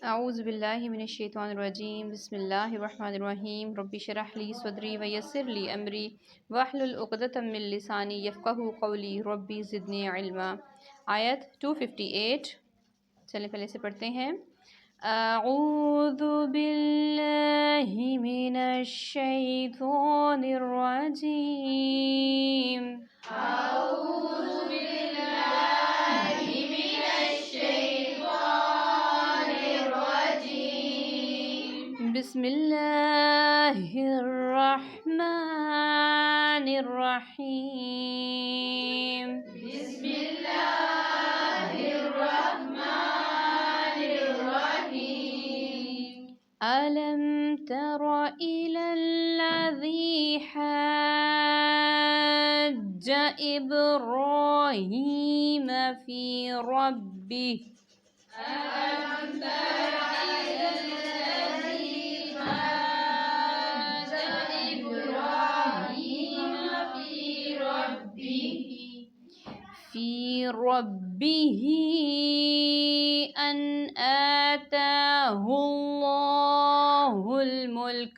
اعوذ باللہ من الشیطان الرجیم بسم اللہ الرحمن الرحیم رب اشرح لی صدری ویسر لی امری واحلل عقدۃ من لسانی یفقہوا قولی ربی زدنی علما۔ آیت 258، چلیں پہلے سے پڑھتے ہیں۔ اعوذ باللہ من الشیطان الرجیم بسم اللہ الرحمن الرحیم۔ ألم تر إلى الذي حاج إبراهيم في ربه أن آتاه الله الملك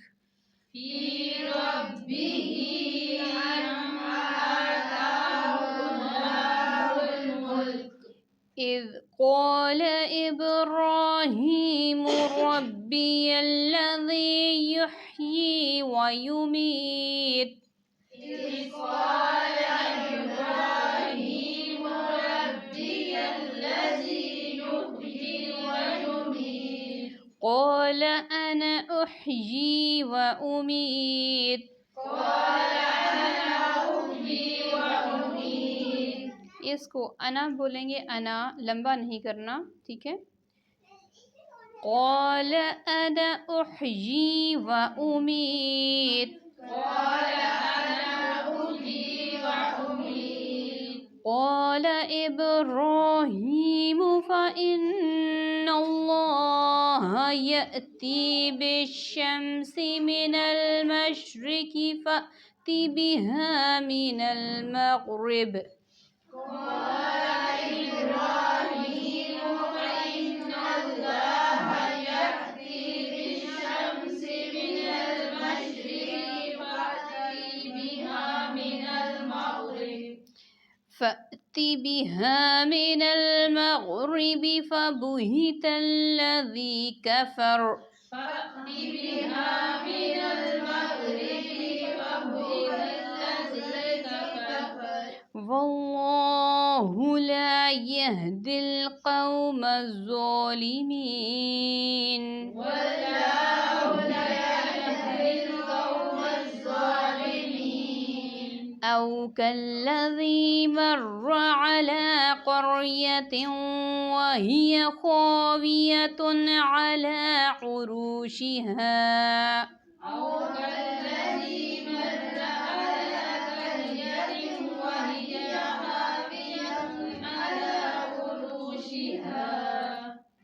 إذ قال إبراهيم ربي الذي يحيي ويميت قال أنا أحيي وأميت اس کو انا بولیں گے، انا لمبا نہیں کرنا، ٹھیک ہے۔ قال أنا أحيي وأميت قال إبراهيم فإن الله يأتي بالشمس من المشرق فأت بها من المغرب فأت بها من المغرب فبهت الذي كفر والله لا يهدي القوم الظالمين۔ أو كالذي مر على قرية وهي خاوية على عروشها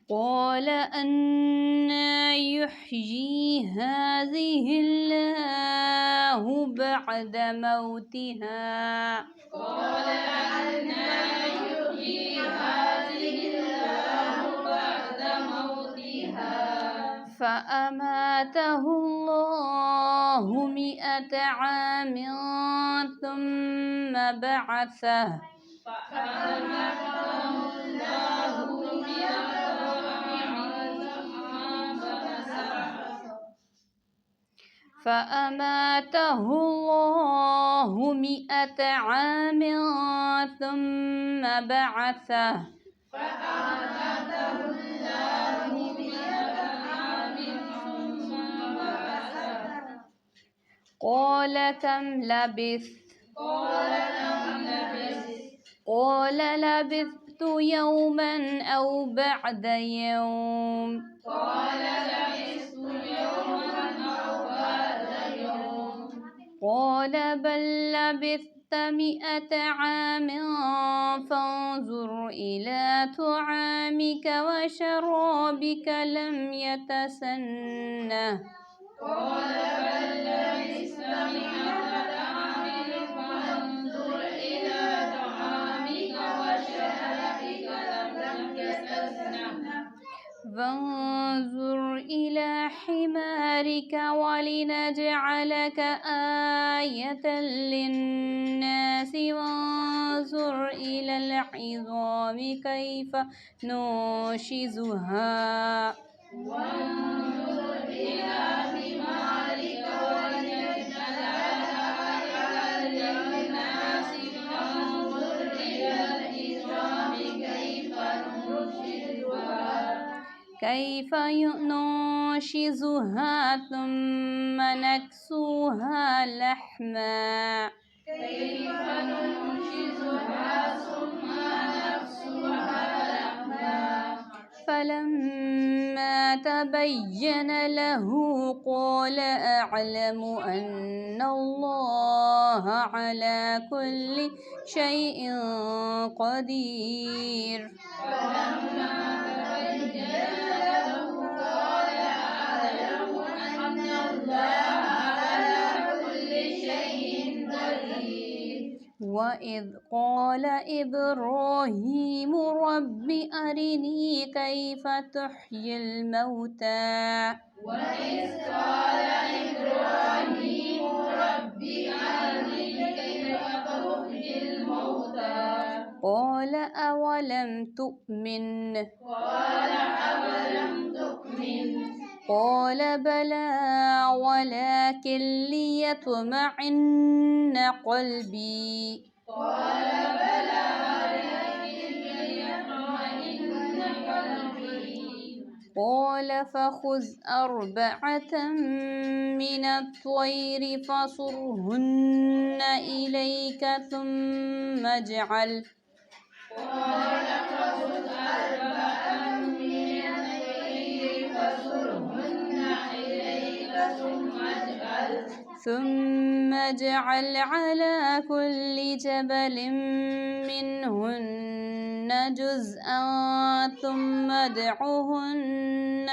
قال أنى يحيي هذه الله بعد موتها فأماته الله 100 عام ثم بعثه فأماته الله 100 عام ثم بعثه قال كم لبثت قال لبثت يوما أو بعد يوم قال بل لبثت 100 عام فانظر إلى طعامك وشرابك لم يتسنه لك آية للناس وانظر إلى العظام كيف ننشزها كيف ننشزها ثم نكسوها لحما فلما تبين له قال أعلم أن الله على كل شيء قدير وإذ قال إبراهيم رب أرني كيف تحيي الموتى قال أولم تؤمن قال بلى ولكن ليطمئن قلبي قال فخذ أربعة من الطير فصرهن إليك ثم اجعل على كل جبل منهن جزءا ثم ادعهن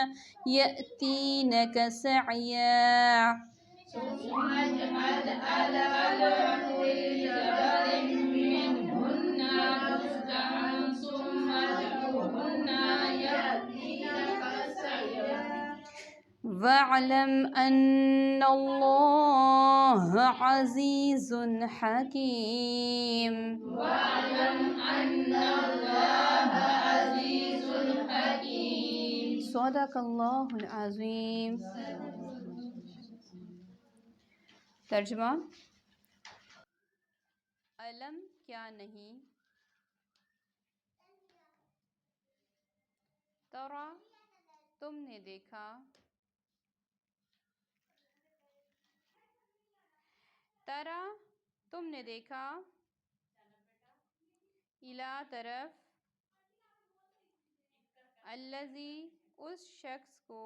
يأتينك سعيا واعلم أن الله عزيز حكيم صدق اللہ العظیم۔ ترجمہ: علم کیا نہیں، ترا تم نے دیکھا، ترا تم نے دیکھا، الا طرف، الذی اس شخص کو،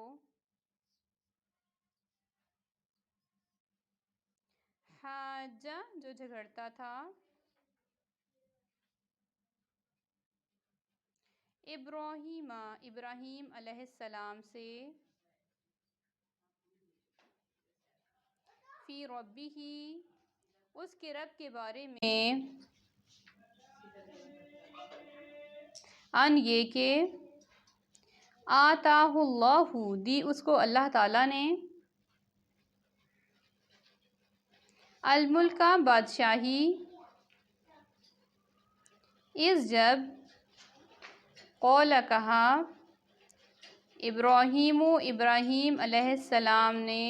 حاجہ جو جھگڑتا تھا، ابراہیم علیہ السلام سے، فی ربہ اس کے رب کے بارے میں، ان یہ کہ آتاہ اللہ دی اس کو اللہ تعالیٰ نے، الملک بادشاہی، اس جب، قول کہا، ابراہیم علیہ السلام نے،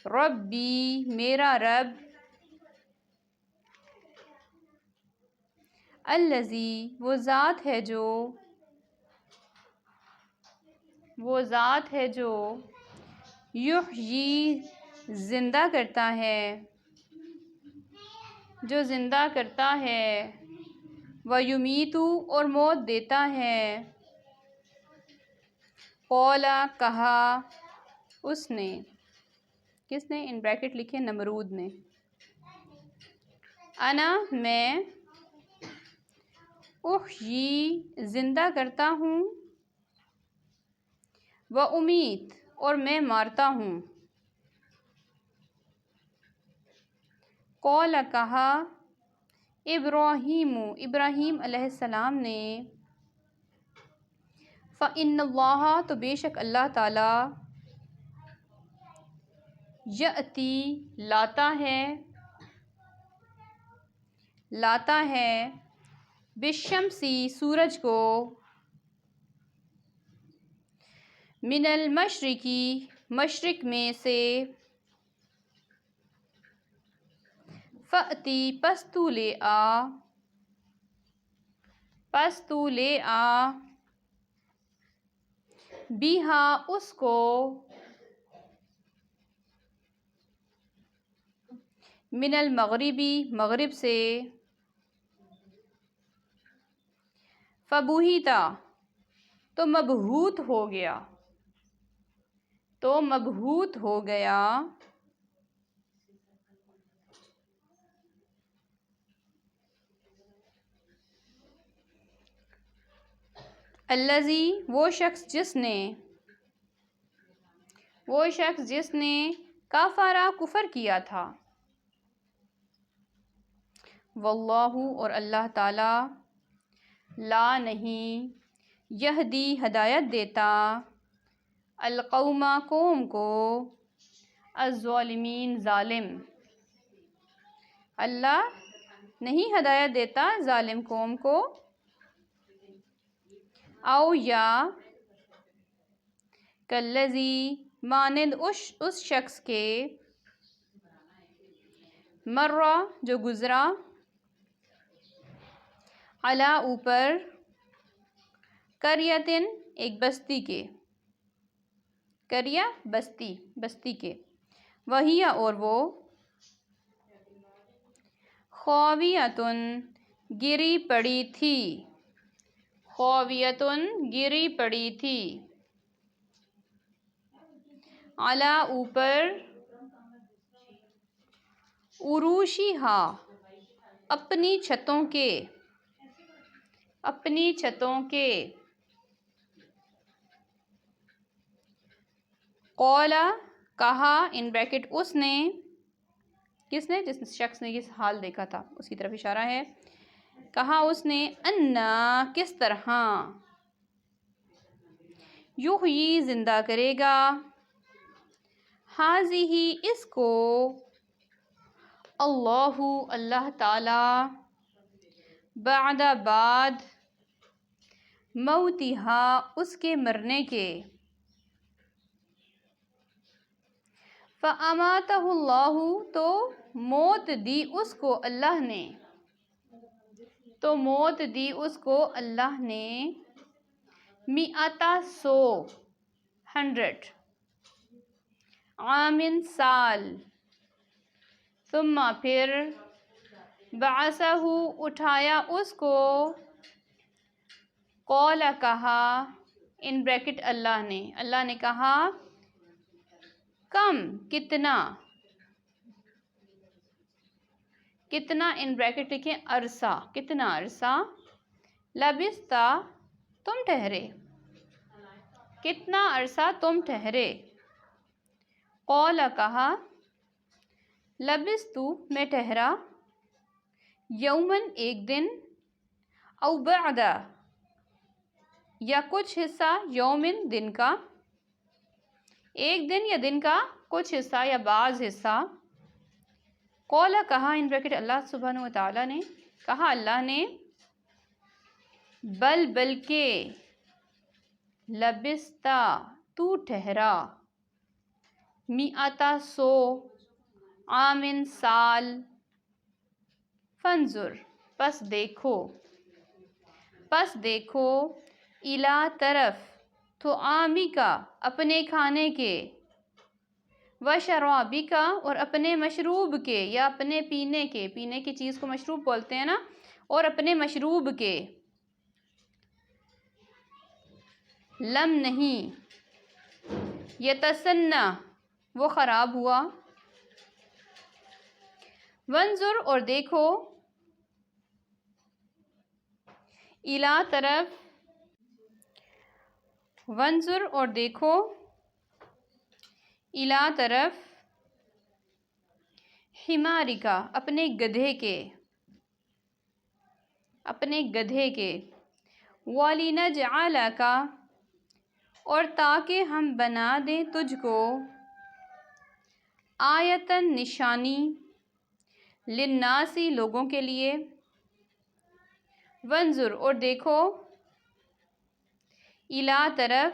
ربی میرا رب، الذی وہ ذات ہے جو یحیی زندہ کرتا ہے، ویمیت اور موت دیتا ہے، قول کہا اس نے، کس نے؟ ان بریکٹ لکھے نمرود نے، انا میں، احیی زندہ کرتا ہوں، و امیت اور میں مارتا ہوں، قول کہا، ابراہیم علیہ السلام نے، فإن اللہ تو بے شک اللہ تعالی، یأتی لاتا ہے بالشمسی سورج کو، من المشرقی مشرق میں سے، فأتی پس تو لے آ بیہا اس کو، من المغربی مغرب سے، فبہیتا تو مبہوت ہو گیا، الذی وہ شخص جس نے کافرا کفر کیا تھا، واللہ اور اللہ تعالی، لا نہیں، یہدی ہدایت دیتا، القوم قوم کو، الظالمین ظالم، اللہ نہیں ہدایت دیتا ظالم قوم کو، او یا کالذی مانند اس شخص کے، مرہ جو گزرا، علی اوپر، قریۃ ایک بستی کے، قریہ بستی کے، وہی اور وہ، خاویۃ گری پڑی تھی، علی اوپر، عروشہا اپنی چھتوں کے، قال کہا، ان بریکٹ اس نے، کس نے، جس شخص نے یہ حال دیکھا تھا اس کی طرف اشارہ ہے، کہا اس نے، انا کس طرح، یحیی زندہ کرے گا، ہذہ اس کو، اللہ تعالی، بعد موتہا اس کے مرنے کے، فاماتہ اللہ تو موت دی اس کو اللہ نے، مئۃ 100 عام سال، ثم پھر، بعثہ اٹھایا اس کو، قال کہا، ان بریکٹ اللہ نے کہا، کم کتنا ان بریکٹ لکھیں عرصہ، کتنا عرصہ، لبثت تم ٹھہرے، کتنا عرصہ تم ٹھہرے، قال کہا، لبثت میں ٹھہرا، یوماً ایک دن، او بعد یا کچھ حصہ، یومن دن کا، ایک دن یا دن کا کچھ حصہ یا بعض حصہ، قال کہا، ان بریکٹ اللہ سبحانہ وتعالی نے کہا، اللہ نے، بلکہ، لبثت تو ٹھہرا، مئۃ 100 عام سال، فانظر پس دیکھو، الی طرف، طعامک اپنے کھانے کے، وشرابک اور اپنے مشروب کے، یا اپنے پینے کی چیز کو مشروب بولتے ہیں نا، اور اپنے مشروب کے، لم نہیں، یتسنہ وہ خراب ہوا، وانظر اور دیکھو، الی طرف، وانظر اور دیکھو، الی طرف، حمارک اپنے گدھے کے، وَلِنَجْعَلَکَ اور تاکہ ہم بنا دیں تجھ کو، آیتن نشانی، للناسی لوگوں کے لیے، وانظر اور دیکھو، الا طرف،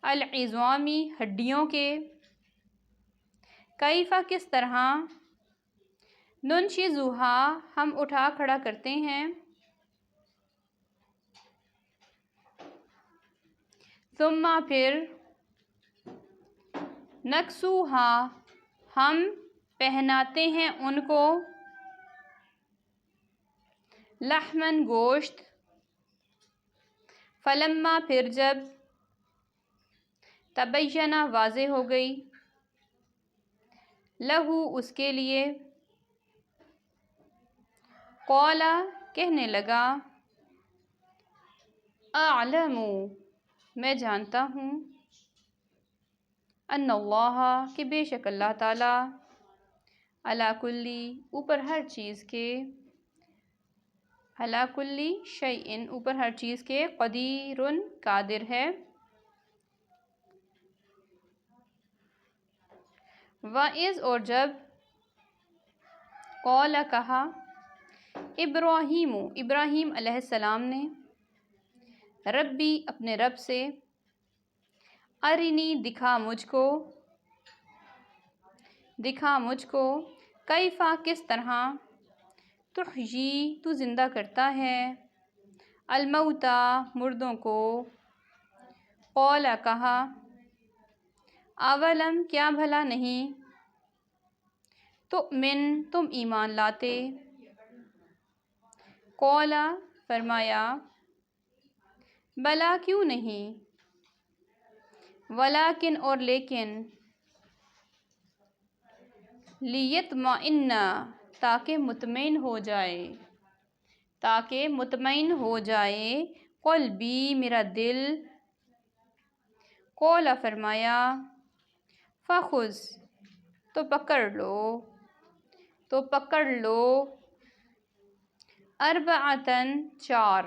العظامی ہڈیوں کے، کیفا کس طرح، ننشزوہا ہم اٹھا کھڑا کرتے ہیں، ثم پھر، نکسوہا ہم پہناتے ہیں ان کو، لحمن گوشت، فلما پھر جب، تبینہ واضح ہو گئی، لہو اس کے لیے، قولا کہنے لگا، اعلم میں جانتا ہوں، ان اللہ کہ بے شک اللہ تعالی، علی کلی اوپر ہر چیز کے، علی کلی شیء اوپر ہر چیز کے، قدیر قادر ہے، وَإِذْ اور جب، قال کہا، ابراہیم ابراہیم علیہ السلام نے، ربی اپنے رب سے، ارنی دکھا مجھ کو، کیفا کس طرح، تحیی تو زندہ کرتا ہے، الموتا مردوں کو، قال کہا، اولم کیا بھلا نہیں، تؤمن تم ایمان لاتے، قال فرمایا، بلا کیوں نہیں، ولیکن اور لیکن، لیطمئن تاکہ مطمئن ہو جائے، قلبی میرا دل، قال فرمایا، فخذ تو پکڑ لو، اربعتن چار،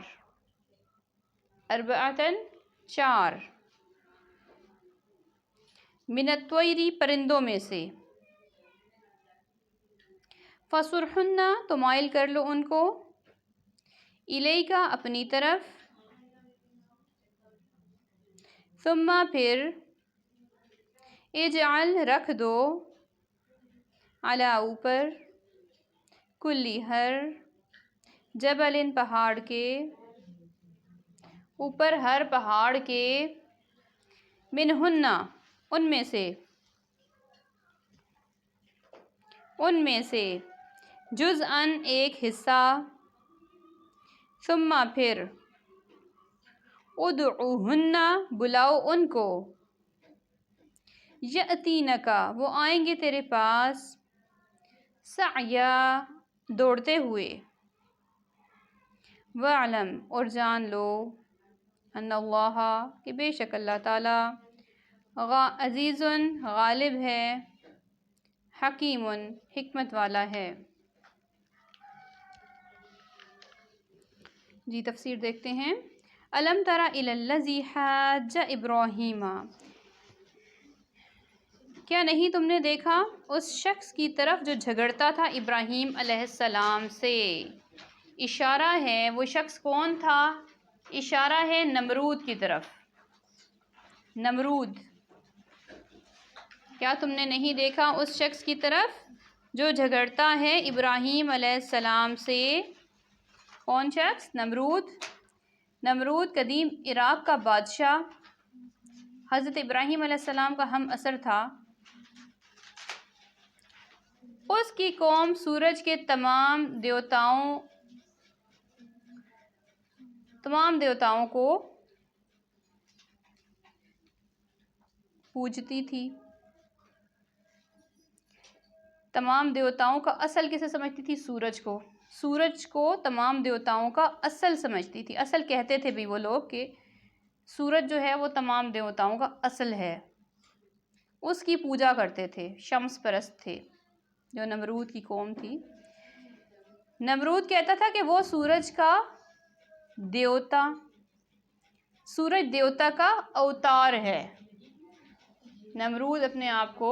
من الطیر پرندوں میں سے، فصرہن تو مائل کر لو ان کو، الیکا اپنی طرف، ثم پھر، اجعل رکھ دو، علی اوپر، کلی ہر، جبل پہاڑ کے، اوپر ہر پہاڑ کے، منہن ان میں سے، جزءاً ایک حصہ، ثم پھر، ادعوہن بلاؤ ان کو، یأتینکا وہ آئیں گے تیرے پاس، سعیا دوڑتے ہوئے، وَاعْلَمْ اور جان لو، ان اللہ کہ بے شک اللہ تعالی، عزیز غالب ہے، حکیم حکمت والا ہے۔ جی تفسیر دیکھتے ہیں۔ الم تر الی الذی حاج ابراہیم، کیا نہیں تم نے دیکھا اس شخص کی طرف جو جھگڑتا تھا ابراہیم علیہ السلام سے، اشارہ ہے وہ شخص کون تھا، اشارہ ہے نمرود کی طرف، نمرود، کیا تم نے نہیں دیکھا اس شخص کی طرف جو جھگڑتا ہے ابراہیم علیہ السلام سے، کون شخص، نمرود قدیم عراق کا بادشاہ، حضرت ابراہیم علیہ السلام کا ہم عصر تھا، اس کی قوم سورج کے تمام دیوتاؤں کو پوجتی تھی، تمام دیوتاؤں کا اصل کسے سمجھتی تھی، سورج کو تمام دیوتاؤں کا اصل سمجھتی تھی، اصل کہتے تھے بھی وہ لوگ کہ سورج جو ہے وہ تمام دیوتاؤں کا اصل ہے، اس کی پوجا کرتے تھے، شمس پرست تھے، جو نمرود کی قوم تھی۔ نمرود کہتا تھا کہ وہ سورج کا دیوتا، سورج دیوتا کا اوتار ہے، نمرود اپنے آپ کو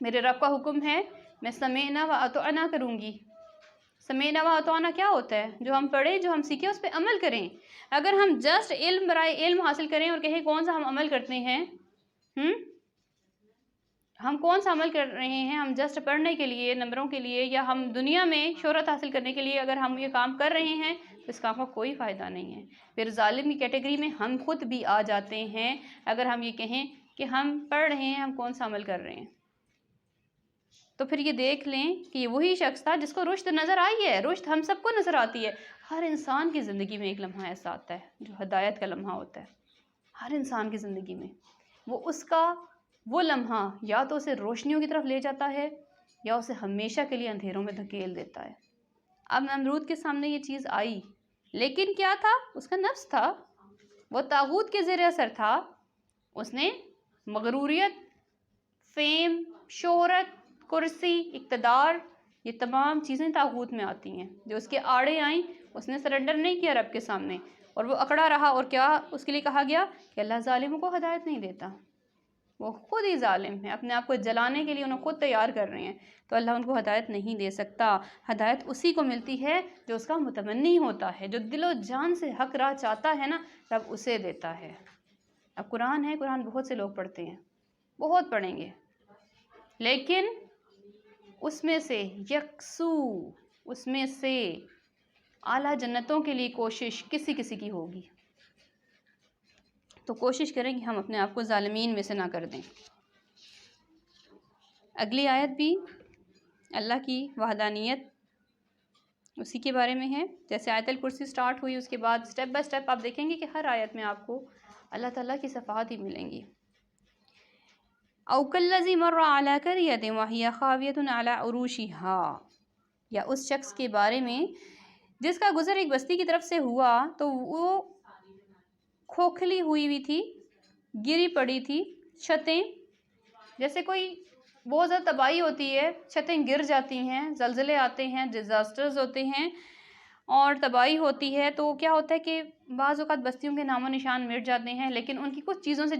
میرے رب کا حکم ہے میں سمعنا و اطعنا کروں گی۔ سمعنا و اطعنا کیا ہوتا ہے؟ جو ہم پڑھیں، جو ہم سیکھیں اس پہ عمل کریں۔ اگر ہم جسٹ علم برائے علم حاصل کریں اور کہیں کون سا ہم عمل کرتے ہیں، ہم کون سا عمل کر رہے ہیں؟ ہم جسٹ پڑھنے کے لیے، نمبروں کے لیے، یا ہم دنیا میں شہرت حاصل کرنے کے لیے اگر ہم یہ کام کر رہے ہیں تو اس کام کا کوئی فائدہ نہیں ہے۔ پھر ظالم کی کیٹیگری میں ہم خود بھی آ جاتے ہیں اگر ہم یہ کہیں کہ ہم پڑھ رہے ہیں، ہم کون سا عمل کر رہے ہیں۔ تو پھر یہ دیکھ لیں کہ یہ وہی شخص تھا جس کو رشد نظر آئی ہے۔ رشد ہم سب کو نظر آتی ہے۔ ہر انسان کی زندگی میں ایک لمحہ ایسا آتا ہے جو ہدایت کا لمحہ ہوتا ہے، ہر انسان کی زندگی میں۔ وہ لمحہ یا تو اسے روشنیوں کی طرف لے جاتا ہے یا اسے ہمیشہ کے لیے اندھیروں میں دھکیل دیتا ہے۔ اب نمرود کے سامنے یہ چیز آئی، لیکن کیا تھا؟ اس کا نفس تھا، وہ طاغوت کے زیر اثر تھا۔ اس نے مغروریت، فیم، شہرت، کرسی، اقتدار، یہ تمام چیزیں طاغوت میں آتی ہیں جو اس کے آڑے آئیں۔ اس نے سرنڈر نہیں کیا رب کے سامنے اور وہ اکڑا رہا، اور کیا اس کے لیے کہا گیا کہ اللہ ظالموں کو ہدایت نہیں دیتا، وہ خود ہی ظالم ہیں، اپنے آپ کو جلانے کے لیے انہیں خود تیار کر رہے ہیں، تو اللہ ان کو ہدایت نہیں دے سکتا۔ ہدایت اسی کو ملتی ہے جو اس کا متمنی ہوتا ہے، جو دل و جان سے حق راہ چاہتا ہے نا، رب اسے دیتا ہے۔ اب قرآن ہے، قرآن بہت سے لوگ پڑھتے ہیں، بہت پڑھیں گے، لیکن اس میں سے یکسو، اس میں سے اعلیٰ جنتوں کے لیے کوشش کسی کسی کی ہوگی۔ تو کوشش کریں کہ ہم اپنے آپ کو ظالمین میں سے نہ کر دیں۔ اگلی آیت بھی اللہ کی وحدانیت اسی کے بارے میں ہے۔ جیسے آیت الکرسی سٹارٹ ہوئی، اس کے بعد سٹیپ بائی سٹیپ آپ دیکھیں گے کہ ہر آیت میں آپ کو اللہ تعالیٰ کی صفات ہی ملیں گی۔ او کالذی مر علی قریۃ وہی خاویۃ علی عروشها، یا اس شخص کے بارے میں جس کا گزر ایک بستی کی طرف سے ہوا تو وہ کھوکھلی ہوئی تھی، گری پڑی تھی چھتیں۔ جیسے کوئی بہت زیادہ تباہی ہوتی ہے، چھتیں گر جاتی ہیں، زلزلے آتے ہیں، ڈیزاسٹرز ہوتے ہیں اور تباہی ہوتی ہے، تو کیا ہوتا ہے کہ بعض اوقات بستیوں کے نام و نشان مٹ جاتے ہیں، لیکن ان کی کچھ چیزوں سے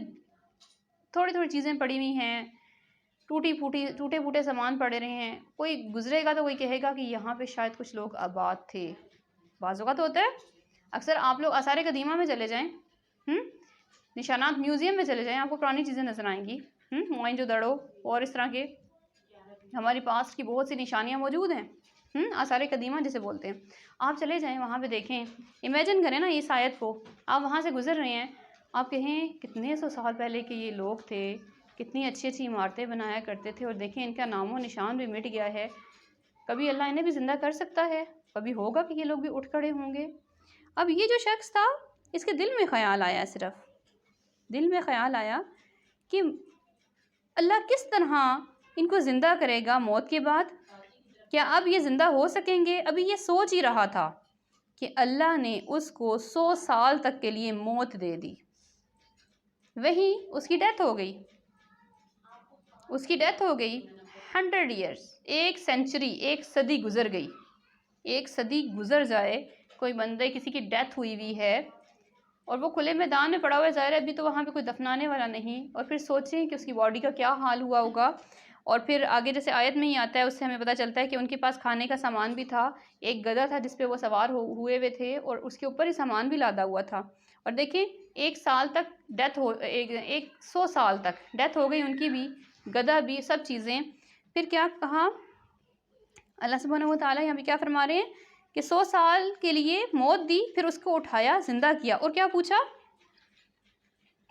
تھوڑی تھوڑی چیزیں پڑی ہوئی ہیں، ٹوٹے پھوٹے سامان پڑے رہے ہیں۔ کوئی گزرے گا تو کوئی کہے گا کہ یہاں پہ شاید کچھ لوگ آباد تھے۔ بعض اوقات ہوتا ہے، اکثر آپ لوگ آثار قدیمہ میں چلے جائیں، نشانات میوزیم میں چلے جائیں، آپ کو پرانی چیزیں نظر آئیں گی، موئن دڑو اور اس طرح کے ہماری پاس کی بہت سی نشانیاں موجود ہیں، آثار قدیمہ جسے بولتے ہیں۔ آپ چلے جائیں وہاں پہ دیکھیں، امیجن کریں نا اس آیت کو، آپ وہاں سے گزر رہے ہیں، آپ کہیں کتنے سو سال پہلے کے یہ لوگ تھے، کتنی اچھی اچھی عمارتیں بنایا کرتے تھے، اور دیکھیں ان کا نام و نشان بھی مٹ گیا ہے۔ کبھی اللہ انہیں بھی زندہ کر سکتا ہے، کبھی ہوگا کہ یہ لوگ بھی اٹھ کھڑے ہوں گے۔ اب یہ جو شخص تھا، اس کے دل میں خیال آیا، صرف دل میں خیال آیا کہ اللہ کس طرح ان کو زندہ کرے گا موت کے بعد؟ کیا اب یہ زندہ ہو سکیں گے؟ ابھی یہ سوچ ہی رہا تھا کہ اللہ نے اس کو 100 سال تک کے لیے موت دے دی، وہی اس کی ڈیتھ ہو گئی، اس کی ڈیتھ ہو گئی 100 ایئرس، 1 سینچری، 1 صدی گزر گئی۔ 1 صدی گزر جائے، کوئی بندے کسی کی ڈیتھ ہوئی ہوئی ہے اور وہ کھلے میدان میں پڑا ہوا ہے، ظاہر ہے ابھی تو وہاں پہ کوئی دفنانے والا نہیں، اور پھر سوچیں کہ اس کی باڈی کا کیا حال ہوا ہوگا۔ اور پھر آگے جیسے آیت میں ہی آتا ہے، اس سے ہمیں پتہ چلتا ہے کہ ان کے پاس کھانے کا سامان بھی تھا، ایک گدھا تھا جس پہ وہ سوار ہوئے ہوئے تھے، اور اس کے اوپر ہی سامان بھی لادا ہوا تھا۔ اور دیکھیں 1 سال تک ڈیتھ ہو، 100 سال تک ڈیتھ ہو گئی ان کی بھی، گدھا بھی، سب چیزیں۔ پھر کیا کہا اللہ سبحانہ و تعالیٰ؟ یہاں پہ کیا فرما رہے ہیں کہ 100 سال کے لیے موت دی، پھر اس کو اٹھایا، زندہ کیا، اور کیا پوچھا؟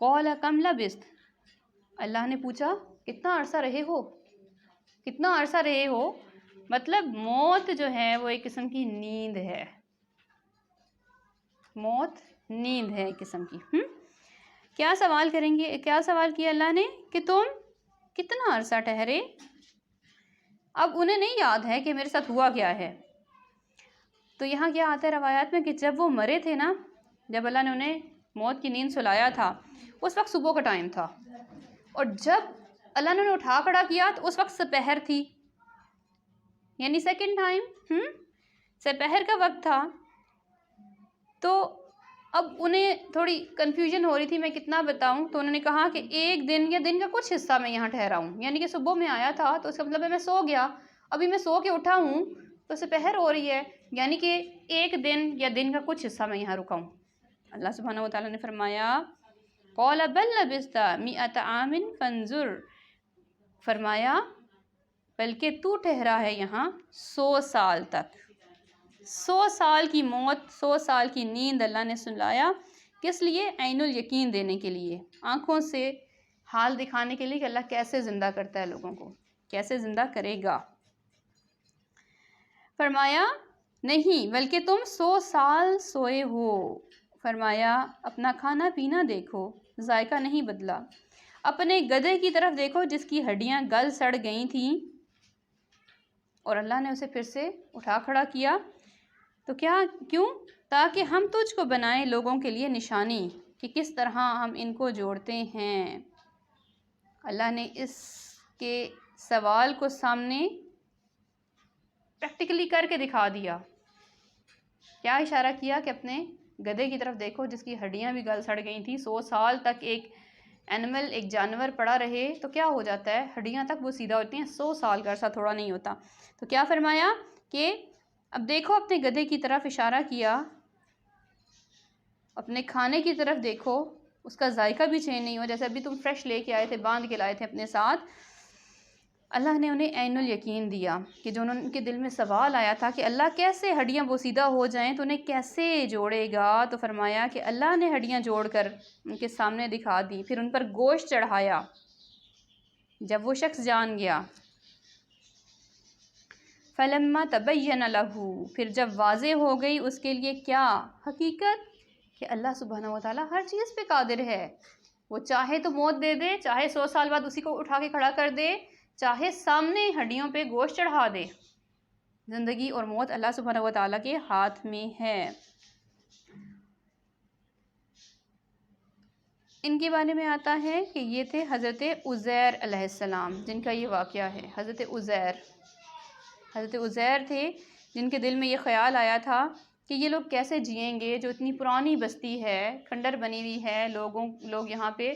قال کم لبثت، اللہ نے پوچھا کتنا عرصہ رہے ہو، کتنا عرصہ رہے ہو؟ مطلب موت جو ہے وہ ایک قسم کی نیند ہے، موت نیند ہے ایک قسم کی۔ کیا سوال کریں گے، کیا سوال کیا اللہ نے کہ تم کتنا عرصہ ٹھہرے؟ اب انہیں نہیں یاد ہے کہ میرے ساتھ ہوا کیا ہے۔ تو یہاں کیا آتا ہے روایات میں کہ جب وہ مرے تھے نا، جب اللہ نے انہیں موت کی نیند سلایا تھا، اس وقت صبح کا ٹائم تھا، اور جب اللہ نے انہیں اٹھا کھڑا کیا تو اس وقت سپہر تھی، یعنی سیکنڈ ٹائم سپہر کا وقت تھا۔ تو اب انہیں تھوڑی کنفیوژن ہو رہی تھی میں کتنا بتاؤں، تو انہوں نے کہا کہ ایک دن یا دن کا کچھ حصہ میں یہاں ٹھہرا ہوں، یعنی کہ صبح میں آیا تھا تو اس کا مطلب ہے میں سو گیا، ابھی میں سو کے اٹھا ہوں تو سپہر ہو رہی ہے، یعنی کہ ایک دن یا دن کا کچھ حصہ میں یہاں رکا ہوں۔ اللہ سبحانہ وتعالیٰ نے فرمایا قال بل لبثت 100 عام فانظر، فرمایا بلکہ تو ٹھہرا ہے یہاں 100 سال تک۔ 100 سال کی موت، 100 سال کی نیند اللہ نے سنلایا، کس لیے؟ عین الیقین دینے کے لیے، آنکھوں سے حال دکھانے کے لیے کہ اللہ کیسے زندہ کرتا ہے لوگوں کو، کیسے زندہ کرے گا۔ فرمایا نہیں بلکہ تم 100 سال سوئے ہو، فرمایا اپنا کھانا پینا دیکھو، ذائقہ نہیں بدلا، اپنے گدھے کی طرف دیکھو جس کی ہڈیاں گل سڑ گئی تھیں، اور اللہ نے اسے پھر سے اٹھا کھڑا کیا، تو کیوں؟ تاکہ ہم تجھ کو بنائیں لوگوں کے لیے نشانی کہ کس طرح ہم ان کو جوڑتے ہیں۔ اللہ نے اس کے سوال کو سامنے پریکٹیکلی کر کے دکھا دیا۔ کیا اشارہ کیا کہ اپنے گدھے کی طرف دیکھو جس کی ہڈیاں بھی گل سڑ گئی تھیں، 100 سال تک ایک اینیمل، ایک جانور پڑا رہے تو کیا ہو جاتا ہے؟ ہڈیاں تک وہ سیدھا ہوتی ہیں، 100 سال کا عرصہ تھوڑا نہیں ہوتا۔ تو کیا فرمایا کہ اب دیکھو اپنے گدھے کی طرف، اشارہ کیا، اپنے کھانے کی طرف دیکھو، اس کا ذائقہ بھی چینج نہیں ہو، جیسے ابھی تم فریش لے کے آئے تھے، باندھ کے لائے تھے اپنے ساتھ۔ اللہ نے انہیں عین الیقین دیا کہ جو ان کے دل میں سوال آیا تھا کہ اللہ کیسے ہڈیاں بوسیدہ ہو جائیں تو انہیں کیسے جوڑے گا، تو فرمایا کہ اللہ نے ہڈیاں جوڑ کر ان کے سامنے دکھا دی، پھر ان پر گوشت چڑھایا۔ جب وہ شخص جان گیا، فلما تبین لہ، پھر جب واضح ہو گئی اس کے لیے کیا حقیقت، کہ اللہ سبحانہ وتعالیٰ ہر چیز پہ قادر ہے، وہ چاہے تو موت دے دے، چاہے 100 سال بعد اسی کو اٹھا کے کھڑا کر دے، چاہے سامنے ہڈیوں پہ گوشت چڑھا دے۔ زندگی اور موت اللہ سبحانہ وتعالیٰ کے ہاتھ میں ہے۔ ان کے بارے میں آتا ہے کہ یہ تھے حضرت عزیر علیہ السلام، جن کا یہ واقعہ ہے۔ حضرت عزیر تھے جن کے دل میں یہ خیال آیا تھا کہ یہ لوگ کیسے جئیں گے، جو اتنی پرانی بستی ہے، کھنڈر بنی ہوئی ہے، لوگ یہاں پہ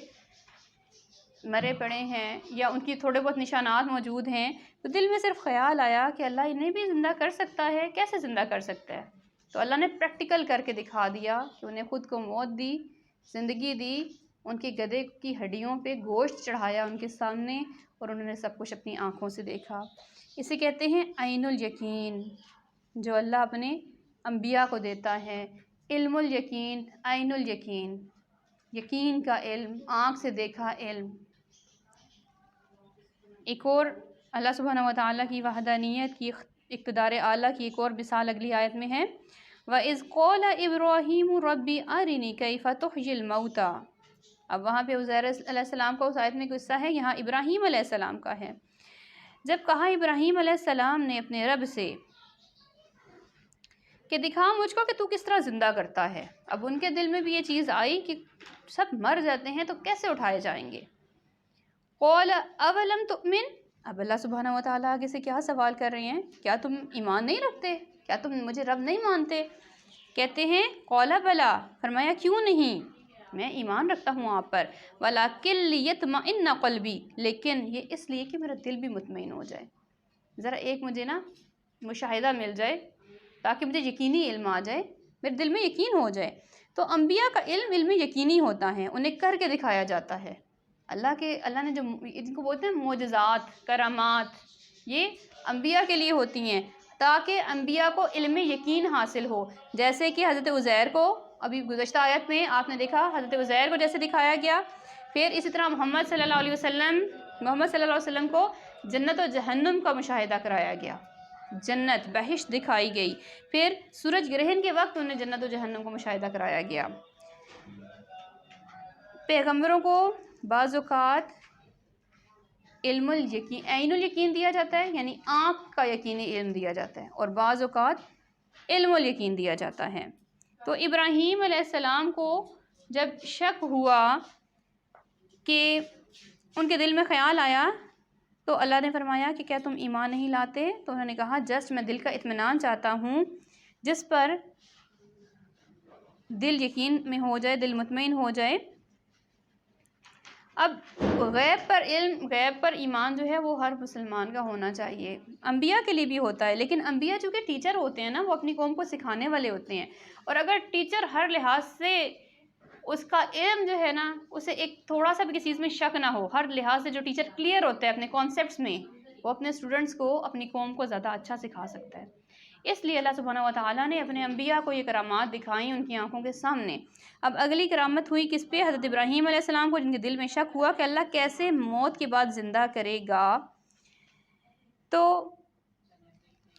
مرے پڑے ہیں یا ان کی تھوڑے بہت نشانات موجود ہیں، تو دل میں صرف خیال آیا کہ اللہ انہیں بھی زندہ کر سکتا ہے، کیسے زندہ کر سکتا ہے؟ تو اللہ نے پریکٹیکل کر کے دکھا دیا کہ انہیں خود کو موت دی، زندگی دی، ان کے گدھے کی ہڈیوں پہ گوشت چڑھایا ان کے سامنے، اور انہوں نے سب کچھ اپنی آنکھوں سے دیکھا۔ اسے کہتے ہیں عین الیقین، جو اللہ اپنے انبیاء کو دیتا ہے۔ علم الیقین، عین الیقین، یقین کا علم، آنکھ سے دیکھا علم۔ ایک اور اللہ سبحانہ وتعالیٰ کی وحدانیت کی، اقتدار اعلیٰ کی ایک اور مثال اگلی آیت میں ہے، وَإِذْ قَالَ إِبْرَاهِيمُ رَبِّ أَرِنِي كَيْفَ تُحْيِي الْمَوْتَى۔ اب وہاں پہ عزیر علیہ السلام کا اس آیت میں قصہ ہے، یہاں ابراہیم علیہ السلام کا ہے۔ جب کہا ابراہیم علیہ السلام نے اپنے رب سے کہ دکھا مجھ کو کہ تو کس طرح زندہ کرتا ہے، اب ان کے دل میں بھی یہ چیز آئی کہ سب مر جاتے ہیں تو کیسے اٹھائے جائیں گے۔ قَالَ أَوَلَمْ تُؤْمِنْ، اب اللہ سبحانہ وتعالیٰ آگے سے کیا سوال کر رہے ہیں، کیا تم ایمان نہیں رکھتے، کیا تم مجھے رب نہیں مانتے؟ کہتے ہیں قَالَ بَلَىٰ، فرمایا کیوں نہیں، میں ایمان رکھتا ہوں آپ پر، وَلَٰكِن لِيَطْمَئِنَّ قَلْبِي، لیکن یہ اس لیے کہ میرا دل بھی مطمئن ہو جائے، ذرا ایک مجھے نا مشاہدہ مل جائے تاکہ مجھے یقینی علم آ جائے، میرے دل میں یقین ہو جائے۔ تو انبیاء کا علم یقینی ہوتا ہے، انہیں کر کے دکھایا جاتا ہے۔ اللہ نے جو ان کو بولتے ہیں معجزات، کرامات، یہ انبیاء کے لیے ہوتی ہیں تاکہ انبیاء کو علم یقین حاصل ہو، جیسے کہ حضرت عزیر کو ابھی گزشتہ آیت میں آپ نے دیکھا حضرت عزیر کو جیسے دکھایا گیا، پھر اسی طرح محمد صلی اللہ علیہ وسلم کو جنت و جہنم کا مشاہدہ کرایا گیا، جنت بہشت دکھائی گئی، پھر سورج گرہن کے وقت انہیں جنت و جہنم کو مشاہدہ کرایا گیا۔ پیغمبروں کو بعض اوقات علم الیقین، عین الیقین دیا جاتا ہے، یعنی آنکھ کا یقینی علم دیا جاتا ہے، اور بعض اوقات علم الیقین دیا جاتا ہے۔ تو ابراہیم علیہ السلام کو جب شک ہوا کہ ان کے دل میں خیال آیا تو اللہ نے فرمایا کہ کیا تم ایمان نہیں لاتے؟ تو انہوں نے کہا جسٹ میں دل کا اطمینان چاہتا ہوں جس پر دل یقین میں ہو جائے، دل مطمئن ہو جائے۔ اب غیب پر علم، غیب پر ایمان جو ہے وہ ہر مسلمان کا ہونا چاہیے، انبیاء کے لیے بھی ہوتا ہے، لیکن انبیاء چونکہ ٹیچر ہوتے ہیں نا، وہ اپنی قوم کو سکھانے والے ہوتے ہیں، اور اگر ٹیچر ہر لحاظ سے اس کا علم جو ہے نا، اسے ایک تھوڑا سا بھی کسی چیز میں شک نہ ہو، ہر لحاظ سے جو ٹیچر کلیئر ہوتا ہے اپنے کانسیپٹس میں، وہ اپنے اسٹوڈنٹس کو، اپنی قوم کو زیادہ اچھا سکھا سکتا ہے۔ اس لیے اللہ سبحانہ و تعالیٰ نے اپنے انبیاء کو یہ کرامات دکھائیں ان کی آنکھوں کے سامنے۔ اب اگلی کرامت ہوئی کس پہ؟ حضرت ابراہیم علیہ السلام کو، جن کے دل میں شک ہوا کہ اللہ کیسے موت کے بعد زندہ کرے گا۔ تو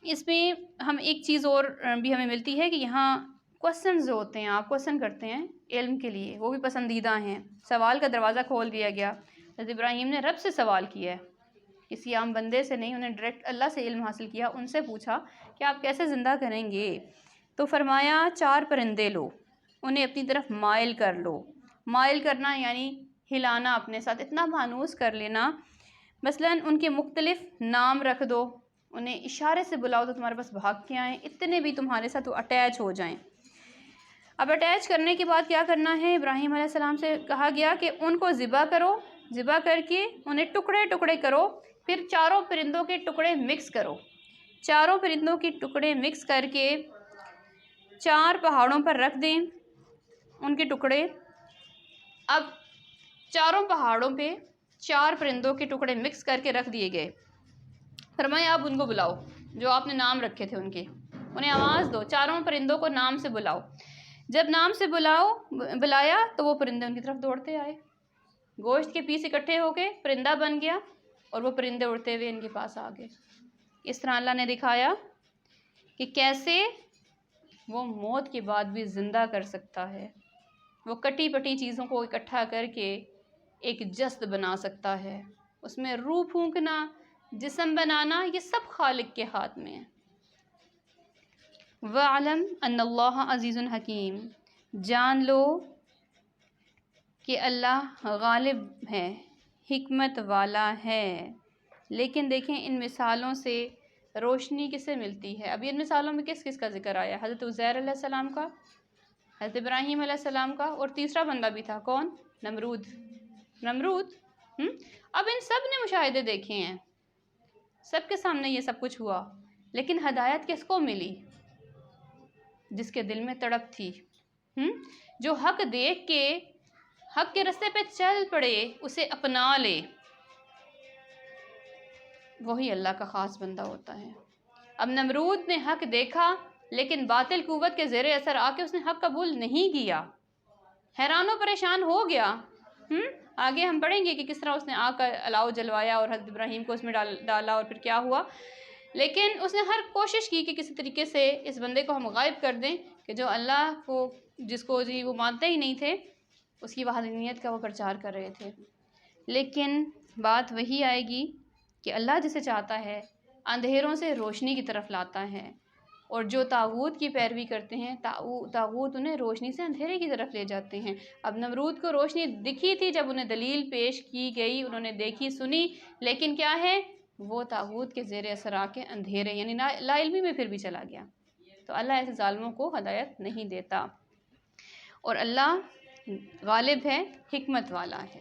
اس میں ہم ایک چیز اور بھی ہمیں ملتی ہے کہ یہاں کوسچنز جو ہوتے ہیں، آپ کوسچن کرتے ہیں علم کے لیے، وہ بھی پسندیدہ ہیں، سوال کا دروازہ کھول دیا گیا۔ حضرت ابراہیم نے رب سے سوال کیا ہے، کسی عام بندے سے نہیں، انہیں ڈائریکٹ اللہ سے علم حاصل کیا، ان سے پوچھا کہ آپ کیسے زندہ کریں گے؟ تو فرمایا 4 پرندے لو، انہیں اپنی طرف مائل کر لو۔ مائل کرنا یعنی ہلانا، اپنے ساتھ اتنا مانوس کر لینا، مثلاً ان کے مختلف نام رکھ دو، انہیں اشارے سے بلاؤ تو تمہارے پاس بھاگ کے آئیں، اتنے بھی تمہارے ساتھ وہ اٹیچ ہو جائیں۔ اب اٹیچ کرنے کے بعد کیا کرنا ہے؟ ابراہیم علیہ السلام سے کہا گیا کہ ان کو ذبح کرو، ذبح کر کے انہیں ٹکڑے ٹکڑے کرو، پھر 4 پرندوں کے ٹکڑے مکس کرو، 4 پرندوں کے ٹکڑے مکس کر کے 4 پہاڑوں پر رکھ دیں ان کے ٹکڑے۔ اب 4 پہاڑوں پہ 4 پرندوں کے ٹکڑے مکس کر کے رکھ دیے گئے۔ فرمایا اب ان کو بلاؤ، جو آپ نے نام رکھے تھے ان کے، انہیں آواز دو، 4 پرندوں کو نام سے بلاؤ۔ جب نام سے بلایا تو وہ پرندے ان کی طرف دوڑتے آئے، گوشت کے پیس اکٹھے ہو کے پرندہ بن گیا، اور وہ پرندے اڑتے ہوئے ان کے پاس آ گئے۔ اس طرح اللہ نے دکھایا کہ کیسے وہ موت کے بعد بھی زندہ کر سکتا ہے، وہ کٹی پٹی چیزوں کو اکٹھا کر کے ایک جسد بنا سکتا ہے، اس میں روح پھونکنا، جسم بنانا، یہ سب خالق کے ہاتھ میں ہے۔ وَاعْلَمْ أَنَّ اللَّهَ عَزِيزٌ حَكِيمٌ، جان لو کہ اللہ غالب ہے، حکمت والا ہے۔ لیکن دیکھیں ان مثالوں سے روشنی کس سے ملتی ہے؟ اب ان مثالوں میں کس کس کا ذکر آیا؟ حضرت عزیر علیہ السلام کا، حضرت ابراہیم علیہ السلام کا، اور تیسرا بندہ بھی تھا، کون؟ نمرود۔ اب ان سب نے مشاہدے دیکھے ہیں، سب کے سامنے یہ سب کچھ ہوا، لیکن ہدایت کس کو ملی؟ جس کے دل میں تڑپ تھی، جو حق دیکھ کے حق کے راستے پہ چل پڑے، اسے اپنا لے، وہی اللہ کا خاص بندہ ہوتا ہے۔ اب نمرود نے حق دیکھا، لیکن باطل قوت کے زیر اثر آ کے اس نے حق قبول نہیں کیا، حیران و پریشان ہو گیا۔ آگے ہم پڑھیں گے کہ کس طرح اس نے آگ کا الاؤ جلوایا اور حضرت ابراہیم کو اس میں ڈالا، اور پھر کیا ہوا، لیکن اس نے ہر کوشش کی کہ کسی طریقے سے اس بندے کو ہم غائب کر دیں، کہ جو اللہ کو، جس کو جی وہ مانتے ہی نہیں تھے، اس کی وحدانیت کا وہ پرچار کر رہے تھے۔ لیکن بات وہی آئے گی کہ اللہ جسے چاہتا ہے اندھیروں سے روشنی کی طرف لاتا ہے، اور جو طاغوت کی پیروی کرتے ہیں، طاغوت انہیں روشنی سے اندھیرے کی طرف لے جاتے ہیں۔ اب نمرود کو روشنی دکھی تھی جب انہیں دلیل پیش کی گئی، انہوں نے دیکھی سنی، لیکن کیا ہے، وہ طاغوت کے زیر اثر آ کے اندھیرے یعنی لا علمی میں پھر بھی چلا گیا۔ تو اللہ ایسے ظالموں کو ہدایت نہیں دیتا، اور اللہ غالب ہے، حکمت والا ہے۔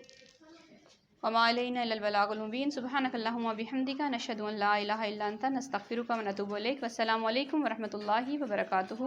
وما علینا الا البلاغ المبین۔ سبحانک اللہم وبحمدک، نشہد ان لا الہ الا انت، نستغفرک ونتوب الیک۔ والسلام علیکم ورحمۃ اللہ وبرکاتہ۔